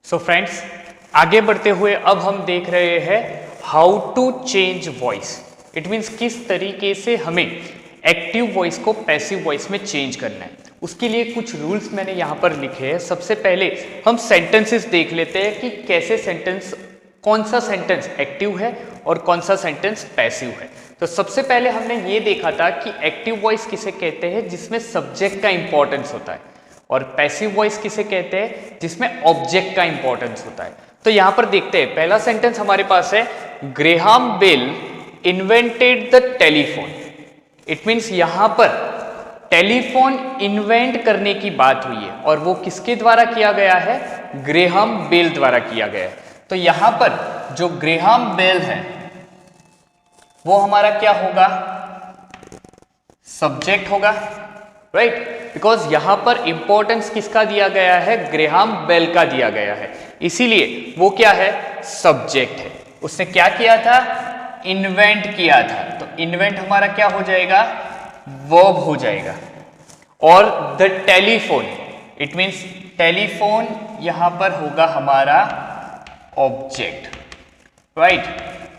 So friends, आगे बढ़ते हुए अब हम देख रहे हैं how to change voice. It means किस तरीके से हमें एक्टिव वॉइस को पैसिव वॉइस में चेंज करना है। उसके लिए कुछ रूल्स मैंने यहाँ पर लिखे हैं। सबसे पहले हम सेंटेंसेस देख लेते हैं कि कैसे सेंटेंस, कौन सा सेंटेंस एक्टिव है और कौन सा सेंटेंस पैसिव है। तो सबसे पहले हमने ये देखा था कि एक्टिव वॉइस किसे कहते हैं जिसमें सब्जेक्ट का इंपॉर्टेंस होता है, और पैसिव वॉइस किसे कहते हैं जिसमें ऑब्जेक्ट का इंपॉर्टेंस होता है। तो यहां पर देखते हैं, पहला सेंटेंस हमारे पास है, Graham Bell invented the telephone. It means यहां पर टेलीफोन इन्वेंट करने की बात हुई है, और वो किसके द्वारा किया गया है? ग्रेहाम बेल द्वारा किया गया है। तो यहां पर जो ग्रेहाम बेल है वो हमारा क्या होगा? सब्जेक्ट होगा, राइट? बिकॉज यहां पर इंपॉर्टेंस किसका दिया गया है? ग्रेहाम बेल का दिया गया है, इसीलिए वो क्या है? सब्जेक्ट है। उसने क्या किया था? इन्वेंट किया था। तो इन्वेंट हमारा क्या हो जाएगा? वर्ब हो जाएगा। और the telephone, it means telephone यहां पर होगा हमारा ऑब्जेक्ट, राइट?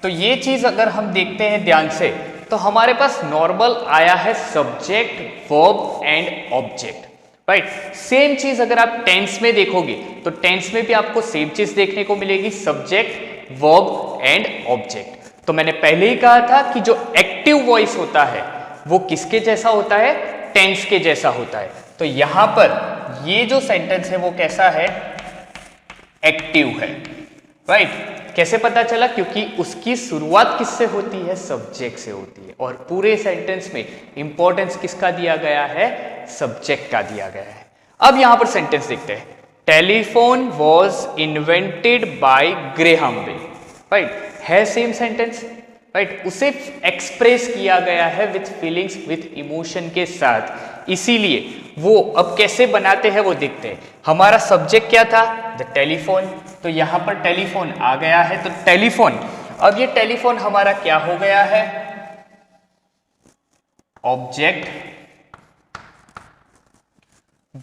तो ये चीज अगर हम देखते हैं ध्यान से, तो हमारे पास नॉर्मल आया है subject, verb and object, right? Same चीज अगर आप टेंस में देखोगे तो टेंस में भी आपको सेम चीज देखने को मिलेगी, सब्जेक्ट, वर्ब एंड ऑब्जेक्ट। तो मैंने पहले ही कहा था कि जो एक्टिव वॉइस होता है वो किसके जैसा होता है? टेंस के जैसा होता है। तो यहां पर ये जो सेंटेंस है वो कैसा है? एक्टिव है, राइट? कैसे पता चला? क्योंकि उसकी शुरुआत किससे होती है? सब्जेक्ट से होती है, और पूरे सेंटेंस में इंपॉर्टेंस किसका दिया गया है? सब्जेक्ट का दिया गया है। अब यहां पर सेंटेंस देखते हैं, telephone was invented by Graham Bell, right? है सेम सेंटेंस, राइट? उसे एक्सप्रेस किया गया है विथ फीलिंग्स, विथ इमोशन के साथ, इसीलिए वो अब कैसे बनाते हैं वो देखते हैं। हमारा सब्जेक्ट क्या था? The telephone. तो यहां पर टेलीफोन आ गया है, तो टेलीफोन, अब ये टेलीफोन हमारा क्या हो गया है? ऑब्जेक्ट।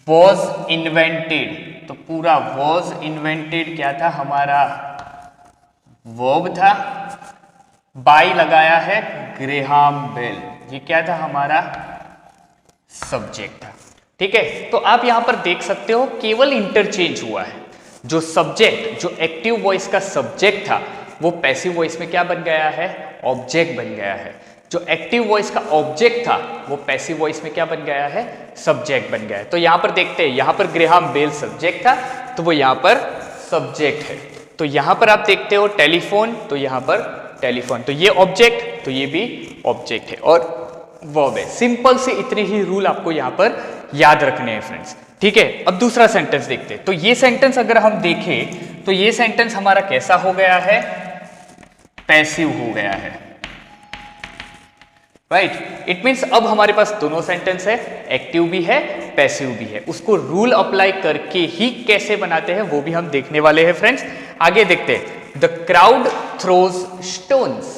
वॉज इन्वेंटेड, तो पूरा वॉज इन्वेंटेड क्या था? हमारा वर्ब था। बाय लगाया है ग्रेहाम बेल, ये क्या था? हमारा सब्जेक्ट था, ठीक है? तो आप यहां पर देख सकते हो केवल इंटरचेंज हुआ है। जो सब्जेक्ट, जो एक्टिव वॉइस का सब्जेक्ट था वो पैसिव वॉइस में क्या बन गया है? ऑब्जेक्ट बन गया है। जो एक्टिव वॉइस का ऑब्जेक्ट था वो पैसिव वॉइस में क्या बन गया है? सब्जेक्ट बन गया है। तो यहां पर देखते हैं, यहां पर ग्रेहाम बेल सब्जेक्ट था, तो वो यहां पर सब्जेक्ट है। तो यहां पर आप देखते हो टेलीफोन, तो यहां पर टेलीफोन, तो ये ऑब्जेक्ट, तो ये भी ऑब्जेक्ट है, और वर्ब है। सिंपल से इतने ही रूल आपको यहां पर याद रखने हैं फ्रेंड्स, ठीक है? अब दूसरा सेंटेंस देखते हैं। तो ये सेंटेंस अगर हम देखें तो ये सेंटेंस हमारा कैसा हो गया है? पैसिव हो गया है, राइट? इट मीन्स अब हमारे पास दोनों सेंटेंस है, एक्टिव भी है, पैसिव भी है। उसको रूल अप्लाई करके ही कैसे बनाते हैं वो भी हम देखने वाले हैं फ्रेंड्स। आगे देखते हैं, द क्राउड थ्रोज स्टोन्स।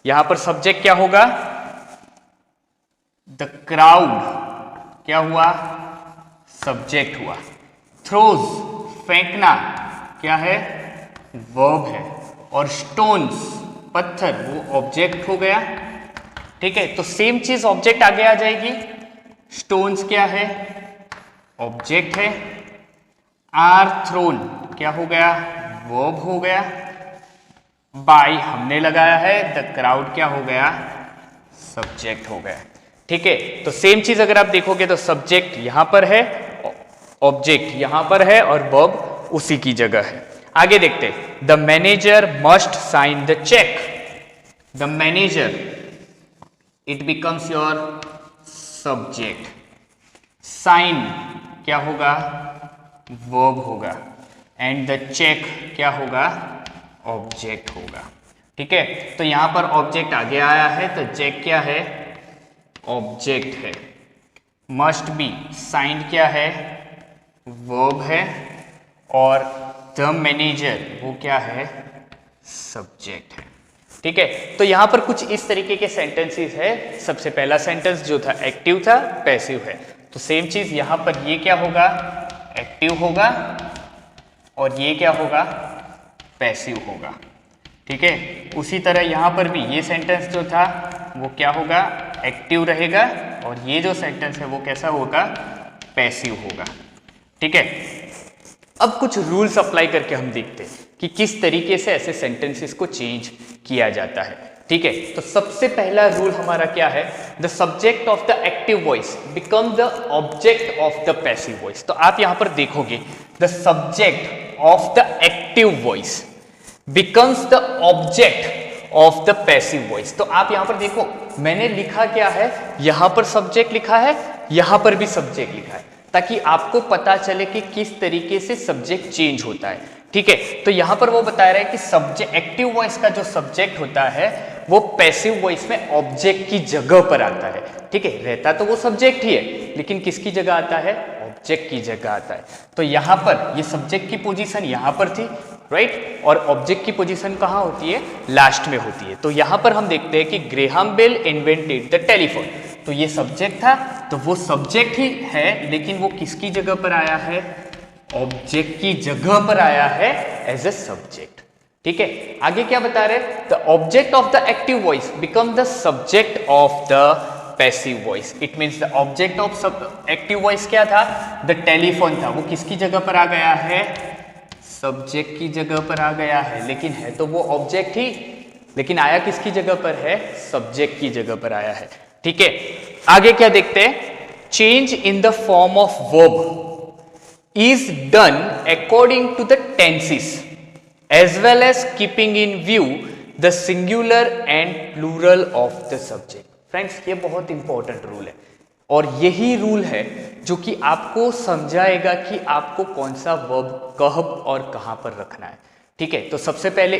यहां पर सब्जेक्ट क्या होगा? द क्राउड क्या हुआ? सब्जेक्ट हुआ। थ्रोज, फेंकना, क्या है? वर्ब है। और स्टोन्स, पत्थर, वो ऑब्जेक्ट हो गया, ठीक है? तो सेम चीज ऑब्जेक्ट आगे आ जाएगी। स्टोन्स क्या है? ऑब्जेक्ट है। आर थ्रोन क्या हो गया? वर्ब हो गया। बाय हमने लगाया है, द क्राउड क्या हो गया? सब्जेक्ट हो गया, ठीक है? तो सेम चीज अगर आप देखोगे तो सब्जेक्ट यहां पर है, ऑब्जेक्ट यहां पर है, और वर्ब उसी की जगह है। आगे देखते हैं, the manager must sign the cheque. The manager, it becomes your subject. Sign क्या होगा? वर्ब होगा। एंड द चेक क्या होगा? ऑब्जेक्ट होगा, ठीक है? तो यहां पर ऑब्जेक्ट आगे आया है, तो चेक क्या है? ऑब्जेक्ट है। मस्ट बी, साइन क्या है? वर्ब है। और द मैनेजर वो क्या है? सब्जेक्ट है, ठीक है? तो यहां पर कुछ इस तरीके के सेंटेंसेस है। सबसे पहला सेंटेंस जो था एक्टिव था, पैसिव है। तो सेम चीज यहां पर ये क्या होगा? एक्टिव होगा, और ये क्या होगा, पैसिव होगा। ठीक है, उसी तरह यहाँ पर भी ये सेंटेंस जो था वो क्या होगा, एक्टिव रहेगा, और ये जो सेंटेंस है वो कैसा होगा, पैसिव होगा। ठीक है, अब कुछ रूल्स अप्लाई करके हम देखते हैं कि किस तरीके से ऐसे सेंटेंसेस को चेंज किया जाता है। ठीक है, तो सबसे पहला रूल हमारा क्या है, the subject of the active voice become the object of the passive voice. तो आप यहां पर देखोगे the subject of the active voice becomes the object of the passive voice. तो आप यहां पर देखो, मैंने लिखा क्या है, यहां पर सब्जेक्ट लिखा है, यहां पर भी सब्जेक्ट लिखा है, ताकि आपको पता चले कि किस तरीके से सब्जेक्ट चेंज होता है। ठीक है, तो यहां पर वो बता रहा है कि सब्जेक्ट, एक्टिव वॉइस का जो सब्जेक्ट होता है वो पैसिव वॉइस में ऑब्जेक्ट की जगह पर आता है। ठीक है, रहता तो वो सब्जेक्ट ही है, लेकिन किसकी जगह आता है, ऑब्जेक्ट की जगह आता है। तो यहां पर ये सब्जेक्ट की पोजीशन यहां पर थी, राइट, और ऑब्जेक्ट की पोजीशन कहां होती है, लास्ट में होती है। तो यहां पर हम देखते हैं कि Graham Bell invented the telephone. तो ये सब्जेक्ट था, तो वो सब्जेक्ट ही है, लेकिन वो किसकी जगह पर आया है, ऑब्जेक्ट की जगह पर आया है एज ए सब्जेक्ट। ठीक है, आगे क्या बता रहे, the object of the active voice become the subject of the passive voice. It means the object of active voice क्या था, द टेलीफोन था, वो किसकी जगह पर आ गया है, सब्जेक्ट की जगह पर आ गया है, लेकिन है तो वो ऑब्जेक्ट ही, लेकिन आया किसकी जगह पर है, सब्जेक्ट की जगह पर आया है। ठीक है, आगे क्या देखते हैं, change in the form of verb is done according to the tenses as well as keeping in view the singular and plural of the subject। Friends, ये बहुत इंपॉर्टेंट रूल है, और यही रूल है जो कि आपको समझाएगा कि आपको कौन सा वर्ब कब और कहां पर रखना है। ठीक है, तो सबसे पहले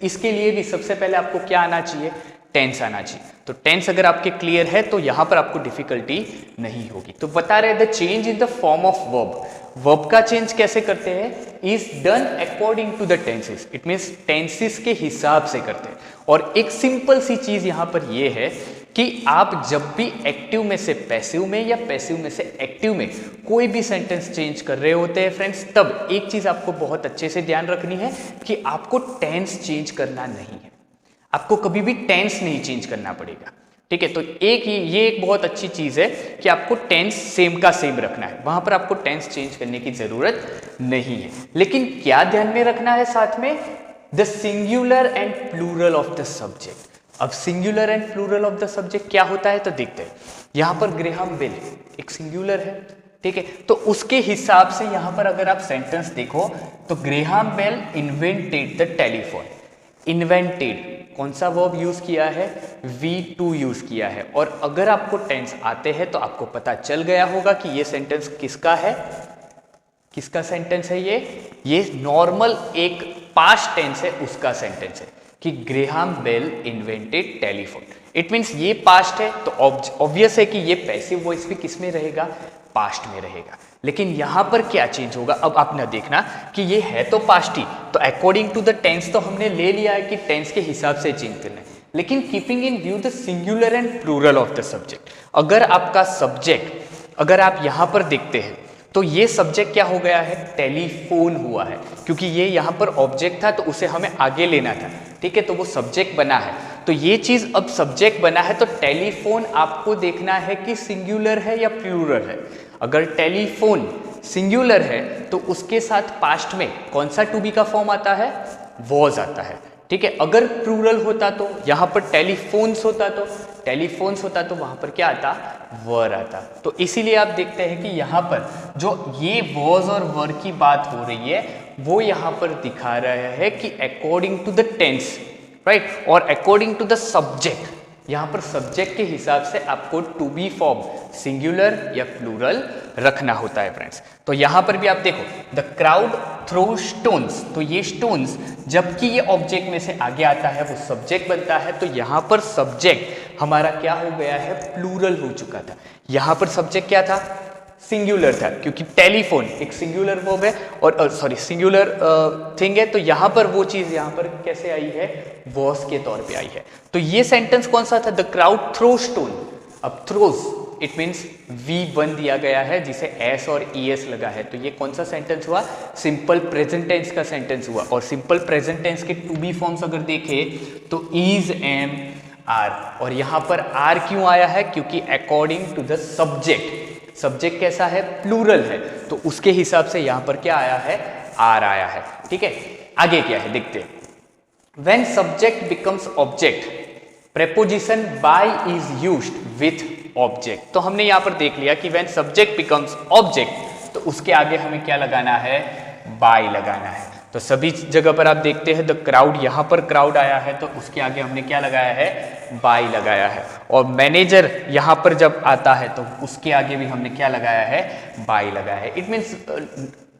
इसके लिए भी सबसे पहले आपको क्या आना चाहिए, टेंस आना चाहिए। तो टेंस अगर आपके क्लियर है तो यहां पर आपको डिफिकल्टी नहीं होगी। तो बता रहे the change in the form of verb, verb का चेंज कैसे करते हैं, is done according to the tenses. It means tenses के हिसाब से करते हैं। और एक सिंपल सी चीज यहां पर यह है कि आप जब भी एक्टिव में से पैसिव में या पैसिव में से एक्टिव में कोई भी सेंटेंस चेंज कर रहे होते हैं फ्रेंड्स, तब एक चीज आपको बहुत अच्छे से ध्यान रखनी है कि आपको टेंस चेंज करना नहीं है, आपको कभी भी टेंस नहीं चेंज करना पड़ेगा। ठीक है, तो ये एक बहुत अच्छी चीज है कि आपको टेंस सेम का सेम रखना है, वहां पर आपको टेंस चेंज करने की जरूरत नहीं है। लेकिन क्या ध्यान में रखना है साथ में, the singular and plural of the subject. अब singular and plural of the subject क्या होता है, तो देखते हैं। यहां पर ग्रेहाम बेल एक सिंगुलर है, ठीक है, तो उसके हिसाब से यहां पर अगर आप सेंटेंस देखो तो Graham Bell invented the telephone. Invented कौन सा वर्ब यूज किया है, V2 यूज किया है। और अगर आपको टेंस आते हैं तो आपको पता चल गया होगा कि ये सेंटेंस किसका है, किसका सेंटेंस है, ये नॉर्मल एक पास्ट टेंस है, उसका सेंटेंस है कि Graham Bell invented telephone. It means ये पास्ट है, तो ऑब्वियस है कि ये पैसिव वॉइस भी किस में रहेगा, पास्ट में रहेगा। लेकिन यहां पर क्या चेंज होगा, अब आप ना देखना कि ये है तो पास्ट ही, तो अकॉर्डिंग टू द टेंस तो हमने ले लिया है कि टेंस के हिसाब से चेंज करना है, लेकिन keeping in view the singular and plural of the subject. अगर आपका सब्जेक्ट, अगर आप यहां पर देखते हैं तो ये सब्जेक्ट क्या हो गया है, टेलीफोन हुआ है, क्योंकि ये यहां पर ऑब्जेक्ट था तो उसे हमें आगे लेना था। ठीक है, तो वो सब्जेक्ट बना है, तो ये चीज अब सब्जेक्ट बना है, तो टेलीफोन आपको देखना है कि सिंगुलर है या प्लूरल है। अगर टेलीफोन सिंगुलर है तो उसके साथ पास्ट में कौन सा टू बी का फॉर्म आता है, वॉज आता है। ठीक है, अगर प्लूरल होता तो यहां पर टेलीफोन्स होता, तो वहां पर क्या आता, वर आता। तो इसीलिए आप देखते हैं कि यहां पर जो ये वॉज और वर की बात हो रही है वो यहां पर दिखा रहा है कि according to the tense, right, और अकॉर्डिंग टू द सब्जेक्ट, यहां पर सब्जेक्ट के हिसाब से आपको टू बी फॉर्म सिंगुलर या प्लूरल रखना होता है फ्रेंड्स। तो यहां पर भी आप देखो, द क्राउड थ्रो स्टोन्स, तो ये स्टोन्स जबकि ये ऑब्जेक्ट में से आगे आता है वो सब्जेक्ट बनता है, तो यहां पर सब्जेक्ट हमारा क्या हो गया है, प्लूरल हो चुका था। यहां पर सब्जेक्ट क्या था, सिंगुलर था, क्योंकि टेलीफोन एक सिंगुलर वर्ब है और सिंगुलर थिंग है, तो यहां पर वो चीज यहां पर कैसे आई है, वॉज के तौर पे आई है। तो ये सेंटेंस कौन सा था, द क्राउड थ्रो स्टोन। अब थ्रोज इट मीन्स V1 दिया गया है जिसे S और ES लगा है, तो ये कौन सा सेंटेंस हुआ? सिंपल प्रेजेंट टेंस का सेंटेंस हुआ। और सिंपल प्रेजेंट टेंस के टू बी फॉर्म्स अगर देखें तो इज, एम, आर, और यहाँ पर आर क्यों आया है? क्योंकि according to the subject, subject कैसा है? प्लूरल है, तो उसके हिसाब से यहाँ पर क्या आया है? आर आया है। ठीक है, आगे क्या है देखते हैं। When subject becomes object, preposition by is used with object। तो हमने यहाँ पर देख लिया कि when subject becomes object, तो उसके आगे हमें क्या लगाना है? by लगाना है। तो सभी जगह पर आप देखते हैं द क्राउड, यहाँ पर क्राउड आया है तो उसके आगे हमने क्या लगाया है? by लगाया है। और मैनेजर यहाँ पर जब आता है तो उसके आगे भी हमने क्या लगाया है? by लगाया है। इट मीन्स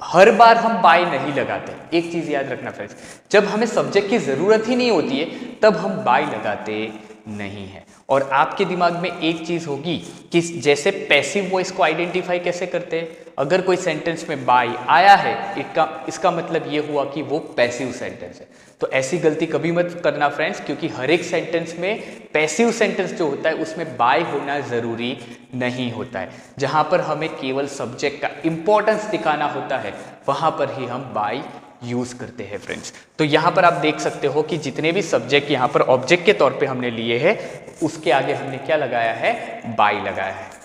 हर बार हम बाय नहीं लगाते। एक चीज याद रखना फ्रेंड्स, जब हमें सब्जेक्ट की जरूरत ही नहीं होती है तब हम बाय लगाते नहीं है। और आपके दिमाग में एक चीज होगी कि जैसे पैसिव वॉइस को आइडेंटिफाई कैसे करते हैं, अगर कोई सेंटेंस में बाय आया है इसका मतलब ये हुआ कि वो पैसिव सेंटेंस है। तो ऐसी गलती कभी मत करना फ्रेंड्स, क्योंकि हर एक सेंटेंस में पैसिव सेंटेंस जो होता है उसमें बाय होना जरूरी नहीं होता है। जहां पर हमें केवल सब्जेक्ट का इंपॉर्टेंस दिखाना होता है वहां पर ही हम बाय यूज करते हैं फ्रेंड्स। तो यहां पर आप देख सकते हो कि जितने भी सब्जेक्ट यहां पर ऑब्जेक्ट के तौर पे हमने लिए हैं उसके आगे हमने क्या लगाया है? बाय लगाया है।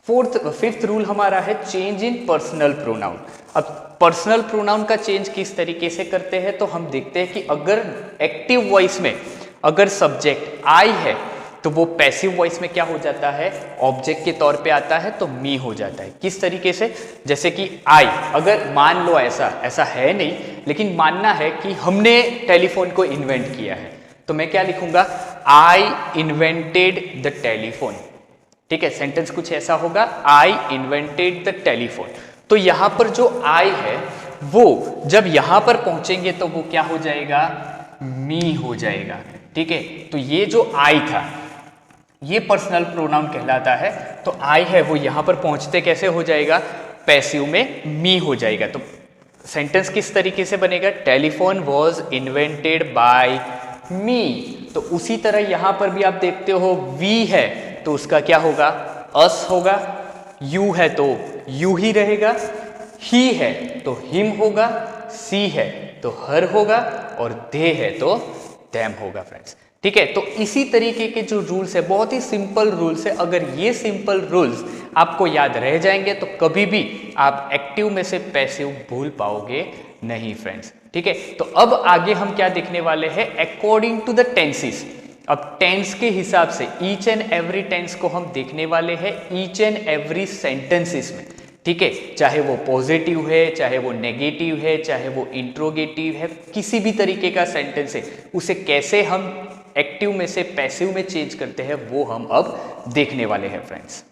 फिफ्थ रूल हमारा है चेंज इन पर्सनल प्रोनाउन। अब पर्सनल प्रोनाउन का चेंज किस तरीके से करते हैं तो हम देखते हैं कि अगर एक्टिव वॉइस में अगर सब्जेक्ट आई है तो वो पैसिव वॉइस में क्या हो जाता है? ऑब्जेक्ट के तौर पे आता है, तो मी हो जाता है। किस तरीके से? जैसे कि आई, अगर मान लो ऐसा है नहीं, लेकिन मानना है कि हमने टेलीफोन को इन्वेंट किया है, तो मैं क्या लिखूंगा? आई इन्वेंटेड द टेलीफोन। ठीक है, सेंटेंस कुछ ऐसा होगा, आई इन्वेंटेड द टेलीफोन। तो यहां पर जो आई है वो जब यहां पर पहुंचेंगे तो वो क्या हो जाएगा? मी हो जाएगा। ठीक है, तो ये जो आई था ये पर्सनल प्रोनाउन कहलाता है। तो आई है वो यहां पर पहुंचते कैसे हो जाएगा? पैसिव में मी हो जाएगा। तो सेंटेंस किस तरीके से बनेगा? टेलीफोन वॉज इन्वेंटेड बाय मी। तो उसी तरह यहां पर भी आप देखते हो वी है तो उसका क्या होगा? अस होगा। यू है तो यू ही रहेगा। ही है तो हिम होगा। सी है तो हर होगा। और दे है तो देम होगा फ्रेंड्स। ठीक है, तो इसी तरीके के जो रूल्स है, बहुत ही सिंपल रूल्स है। अगर ये सिंपल रूल्स आपको याद रह जाएंगे तो कभी भी आप एक्टिव में से पैसिव भूल पाओगे नहीं फ्रेंड्स। ठीक है, तो अब आगे हम क्या देखने वाले हैं? According to the tenses. अब टेंस के हिसाब से ईच एंड एवरी टेंस को हम देखने वाले हैं ईच एंड एवरी सेंटेंसेस में। ठीक है, चाहे वो पॉजिटिव है, चाहे वो नेगेटिव है, चाहे वो इंट्रोगेटिव है, किसी भी तरीके का सेंटेंस है उसे कैसे हम एक्टिव में से पैसिव में चेंज करते हैं वो हम अब देखने वाले हैं फ्रेंड्स।